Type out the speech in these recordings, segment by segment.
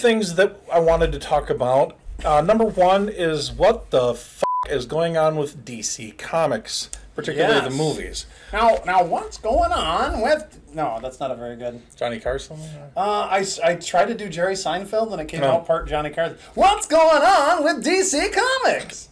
things that I wanted to talk about. Number one is what the f*** is going on with DC Comics, particularly the movies. Now, what's going on with... No, that's not a very good... Johnny Carson? I tried to do Jerry Seinfeld, and it came out part Johnny Carson. What's going on with DC Comics?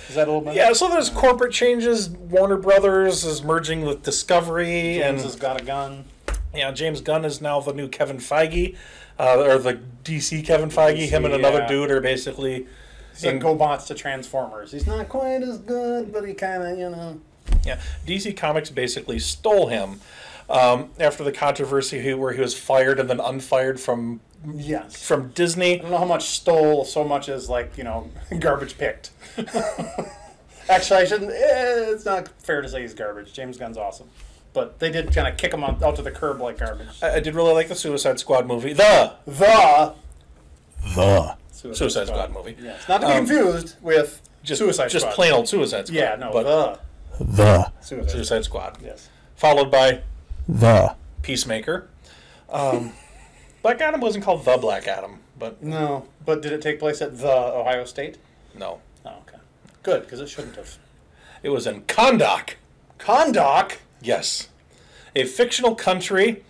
Is that a little bit... Yeah, so there's corporate changes. Warner Brothers is merging with Discovery. James has got a gun. Yeah, James Gunn is now the new Kevin Feige, or the DC Kevin Feige. Him and another dude are basically... He's like GoBots to Transformers. He's not quite as good, but he kind of, you know... Yeah, DC Comics basically stole him after the controversy where he was fired and then unfired from Disney. I don't know how much stole so much as, like, you know, garbage picked. Actually, I shouldn't... it's not fair to say he's garbage. James Gunn's awesome. But they did kind of kick him out to the curb like garbage. I did really like the Suicide Squad movie. Suicide Squad movie. Yes. Not to be confused with Suicide Squad. Just plain old Suicide Squad. Yeah, no, but the Suicide Squad. Yes. Followed by the Peacemaker. Black Adam wasn't called the Black Adam, but... No, but did it take place at the Ohio State? No. Oh, okay. Good, because it shouldn't have. It was in Kahndaq. Kahndaq? Yes. A fictional country,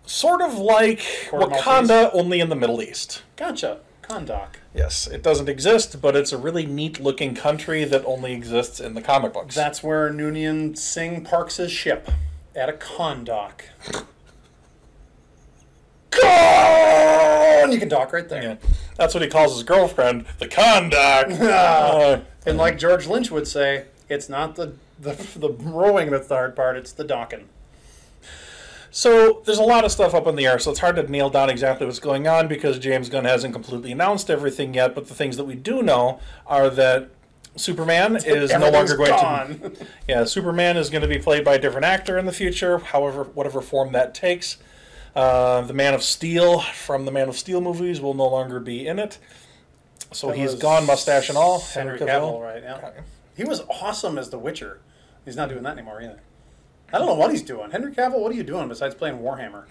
sort of like Wakanda, Maltese. only in the Middle East. Gotcha. Kahndaq. Yes, it doesn't exist, but it's a really neat-looking country that only exists in the comic books. That's where Noonien Singh parks his ship, at a Kahndaq. And you can dock right there. Yeah. That's what he calls his girlfriend, the Kahndaq. And like George Lynch would say, it's not the rowing that's the hard part, it's the docking. So there's a lot of stuff up in the air, so it's hard to nail down exactly what's going on because James Gunn hasn't completely announced everything yet, but the things that we do know are that Superman is no longer going to... Yeah, Superman is going to be played by a different actor in the future, whatever form that takes. The Man of Steel from the Man of Steel movies will no longer be in it. So he's gone, mustache and all. Henry Cavill, right, yeah. Okay. He was awesome as The Witcher. He's not doing that anymore either. I don't know what he's doing. Henry Cavill, what are you doing besides playing Warhammer?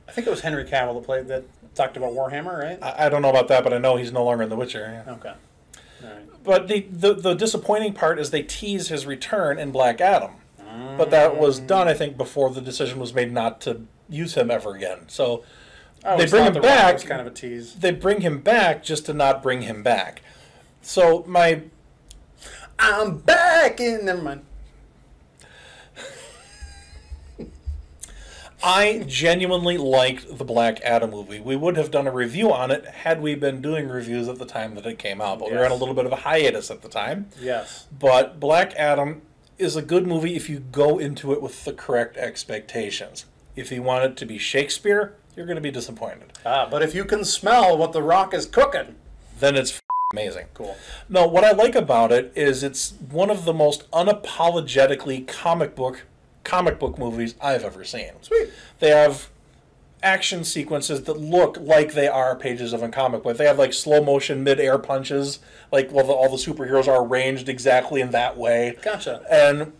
I think it was Henry Cavill that talked about Warhammer, right? I don't know about that, but I know he's no longer in The Witcher. Yeah. Okay. All right. But the disappointing part is they tease his return in Black Adam. But that was done, I think, before the decision was made not to use him ever again. So they bring him back. Was kind of a tease. They bring him back just to not bring him back. So I'm back in... Never mind. I genuinely liked the Black Adam movie. We would have done a review on it had we been doing reviews at the time that it came out. But we were on a little bit of a hiatus at the time. Yes. But Black Adam is a good movie if you go into it with the correct expectations. If you want it to be Shakespeare, you're going to be disappointed. But if you can smell what The Rock is cooking... Then it's amazing. Cool. No, what I like about it is it's one of the most unapologetically comic book movies I've ever seen. Sweet. They have action sequences that look like they are pages of a comic book. They have like slow motion mid-air punches, like all the superheroes are arranged exactly in that way. Gotcha. And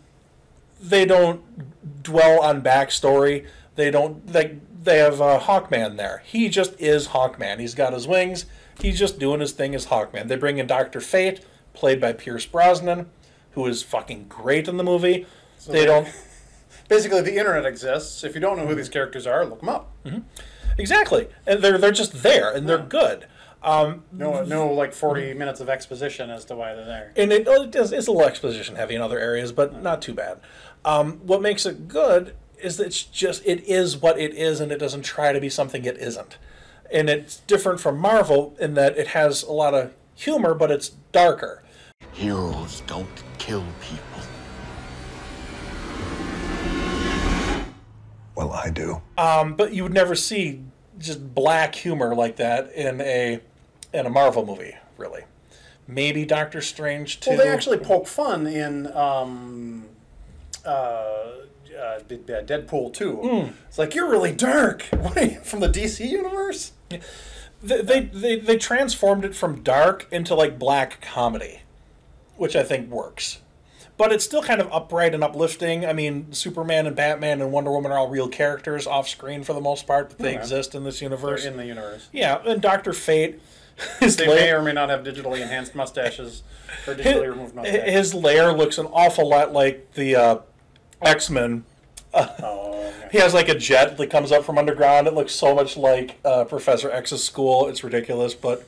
they don't dwell on backstory. They have Hawkman there. He just is Hawkman. He's got his wings. He's just doing his thing as Hawkman. They bring in Dr. Fate, played by Pierce Brosnan, who is fucking great in the movie. So they don't... Basically, the internet exists. If you don't know who these characters are, look them up. Mm-hmm. Exactly. And they're just there, and they're good. No, like 40 minutes of exposition as to why they're there. And it's a little exposition heavy in other areas, but not too bad. What makes it good is that it is what it is, and it doesn't try to be something it isn't. And it's different from Marvel in that it has a lot of humor, but it's darker. Heroes don't kill people. Well, I do. But you would never see just black humor like that in a Marvel movie, really. Maybe Doctor Strange too. Well, they actually poke fun in Deadpool 2. It's like, you're really dark. What are you, from the DC universe? Yeah. They transformed it from dark into like black comedy, which I think works. But it's still kind of upright and uplifting. I mean, Superman and Batman and Wonder Woman are all real characters off screen for the most part, but they exist in this universe. They're in the universe. Yeah, and Dr. Fate... They may or may not have digitally enhanced mustaches or digitally removed mustaches. His lair looks an awful lot like the X-Men. Okay. He has like a jet that comes up from underground. It looks so much like Professor X's school. It's ridiculous, but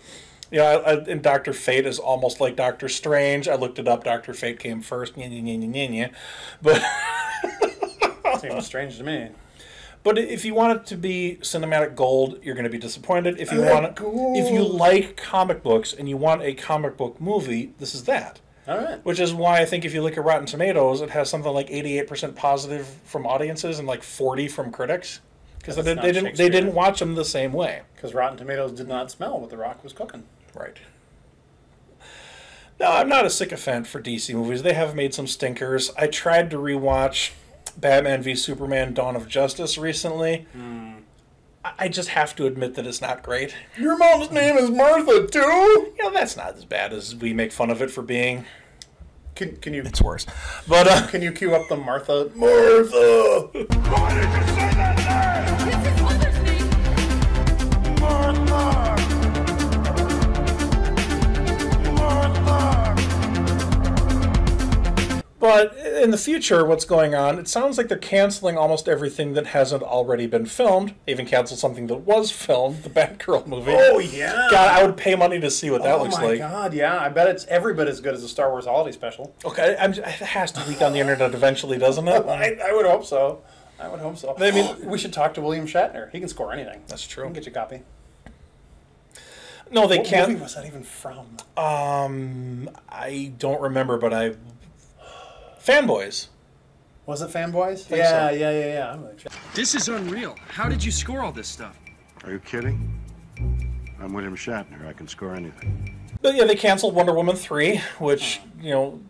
and Dr. Fate is almost like Doctor Strange. I looked it up. Dr. Fate came first. But Seems strange to me. But if you want it to be cinematic gold, you're going to be disappointed. If you if you like comic books and you want a comic book movie, this is that. All right. Which is why I think if you look at Rotten Tomatoes, it has something like 88% positive from audiences and like 40 from critics, because they didn't watch them the same way. Because Rotten Tomatoes did not smell what The Rock was cooking. Right. No, I'm not a sycophant for DC movies. They have made some stinkers. I tried to rewatch Batman v Superman: Dawn of Justice recently. I just have to admit that it's not great. Your mom's name is Martha too? That's not as bad as we make fun of it for being. Can you? It's worse. But can you cue up the Martha? Martha. Why did you say that name? It's his mother's name. Martha. But in the future, what's going on, it sounds like they're canceling almost everything that hasn't already been filmed. They even canceled something that was filmed, the Batgirl movie. Oh, yeah. God, I would pay money to see what that looks like. Oh, my God, yeah. I bet it's every bit as good as the Star Wars Holiday Special. Okay, it has to leak on the internet eventually, doesn't it? I would hope so. I would hope so. I mean, we should talk to William Shatner. He can score anything. That's true. He can get you a copy. No, they can't. What movie was that even from? I don't remember, but Fanboys. Was it Fanboys? So. Yeah. This is unreal. How did you score all this stuff? Are you kidding? I'm William Shatner. I can score anything. But yeah, they canceled Wonder Woman 3, which,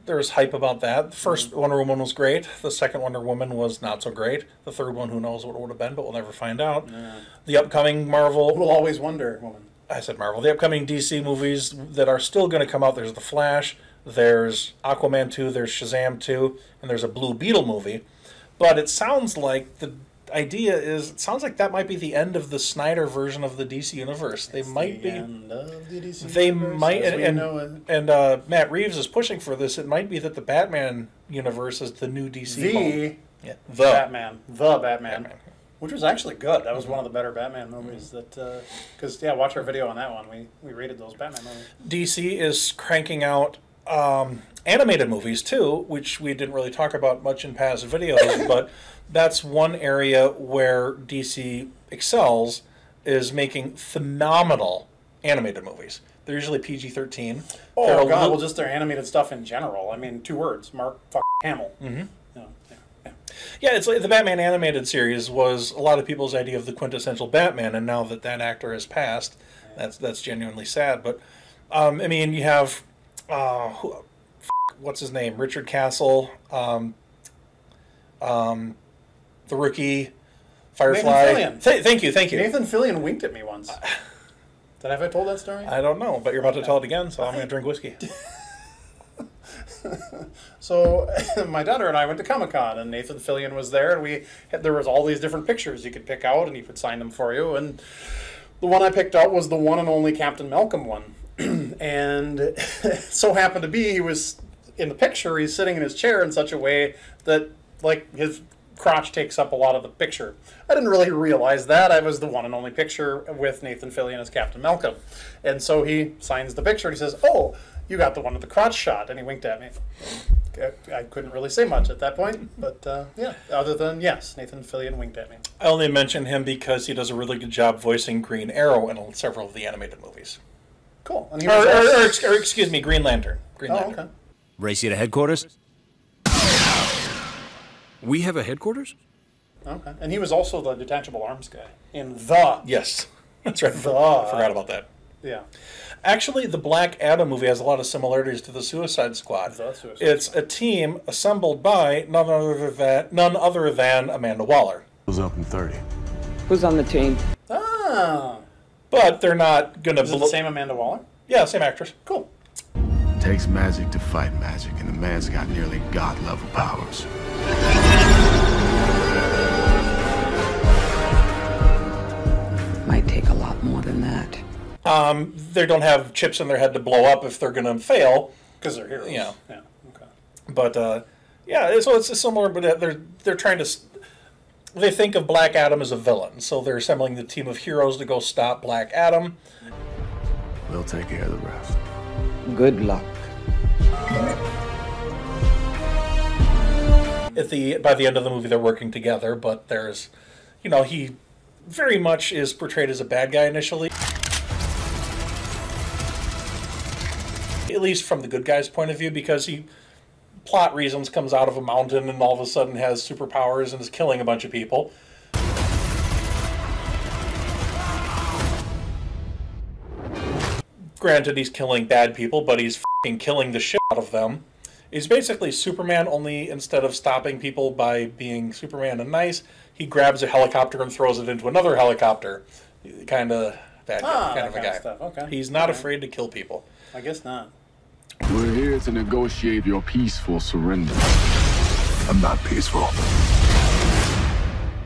there's hype about that. The first Wonder Woman was great. The second Wonder Woman was not so great. The third one, who knows what it would have been, but we'll never find out. Yeah. The upcoming Marvel... We'll always wonder, woman. I said Marvel. The upcoming DC movies that are still going to come out, there's The Flash, there's Aquaman 2, there's Shazam 2, and there's a Blue Beetle movie. But it sounds like the idea is, it sounds like that might be the end of the Snyder version of the DC universe. They might be. End of the DC they universe, might, and Matt Reeves is pushing for this. It might be that the Batman universe is the new DC. The Batman. Which was actually good. That was one of the better Batman movies. Because watch our video on that one. We rated those Batman movies. DC is cranking out animated movies too, which we didn't really talk about much in past videos, but that's one area where DC excels, is making phenomenal animated movies. They're usually PG-13. Oh, God, just their animated stuff in general. I mean, 2 words, Mark Hamill. Mm-hmm. Yeah, it's like the Batman animated series was a lot of people's idea of the quintessential Batman, and now that actor has passed, that's genuinely sad. But I mean, you have what's his name, Richard Castle, the Rookie, Firefly. Thank you. Nathan Fillion winked at me once. Have I told that story? I don't know, but you're about to tell it again, so I'm going to drink whiskey. So my daughter and I went to Comic-Con, and Nathan Fillion was there, and there was all these different pictures you could pick out, and he could sign them for you. And the one I picked out was the one and only Captain Malcolm one. And so happened to be he was in the picture. He's sitting in his chair in such a way that his crotch takes up a lot of the picture. I didn't really realize that. I was the one and only picture with Nathan Fillion as Captain Malcolm. And so he signs the picture, and he says, "Oh, you got the one with the crotch shot," and he winked at me. I couldn't really say much at that point, but other than, yes, Nathan Fillion winked at me. I only mention him because he does a really good job voicing Green Arrow in several of the animated movies. Cool. And excuse me, Green Lantern. Okay. Race you to headquarters? We have a headquarters? Okay. And he was also the detachable arms guy in The. Yes, that's right. I forgot about that. Yeah. Actually, the Black Adam movie has a lot of similarities to the Suicide Squad. It's a team assembled by none other than Amanda Waller. Who's up in 30? Who's on the team? Ah. But they're not going to... Is it the same Amanda Waller? Yeah, same actress. Cool. takes magic to fight magic, and the man's got nearly god-level powers. Might take a lot more than that. They don't have chips in their head to blow up if they're going to fail. Because they're heroes. Yeah. Yeah. Okay. But yeah, so it's similar. But they're trying to. They think of Black Adam as a villain, so they're assembling the team of heroes to go stop Black Adam. We'll take care of the rest. Good luck. By the end of the movie, they're working together, but there's, he very much is portrayed as a bad guy initially. At least from the good guy's point of view, because he, plot reasons, comes out of a mountain and all of a sudden has superpowers and is killing a bunch of people. Granted, he's killing bad people, but he's f***ing killing the shit out of them. He's basically Superman, only instead of stopping people by being Superman and nice, he grabs a helicopter and throws it into another helicopter. Kind of bad guy, kind of a guy. Stuff. Okay. He's not afraid to kill people. I guess not. We're here to negotiate your peaceful surrender. I'm not peaceful.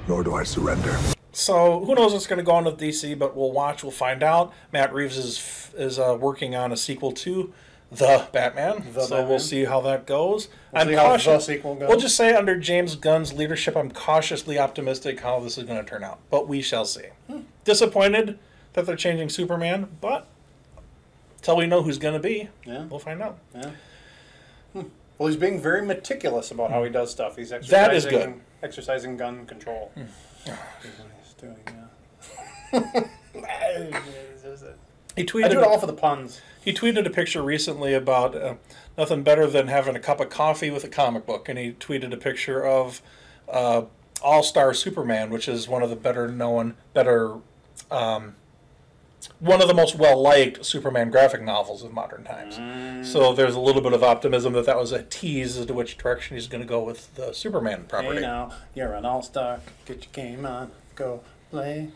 Nor do I surrender. So who knows what's going to go on with DC, but we'll watch, we'll find out. Matt Reeves is working on a sequel to The Batman, we'll see how that goes. We'll see how the sequel goes. We'll just say under James Gunn's leadership, I'm cautiously optimistic how this is going to turn out, but we shall see. Disappointed that they're changing Superman, but until we know who's going to be, we'll find out. Yeah. Well, he's being very meticulous about how he does stuff. He's exercising, that is good. Exercising gun control. He's doing, He tweeted, I do it all for the puns. He tweeted a picture recently about nothing better than having a cup of coffee with a comic book, and he tweeted a picture of All-Star Superman, which is one of the one of the most well-liked Superman graphic novels of modern times. So there's a little bit of optimism that was a tease as to which direction he's going to go with the Superman property. Hey now, you're an all-star. Get your game on. Go play.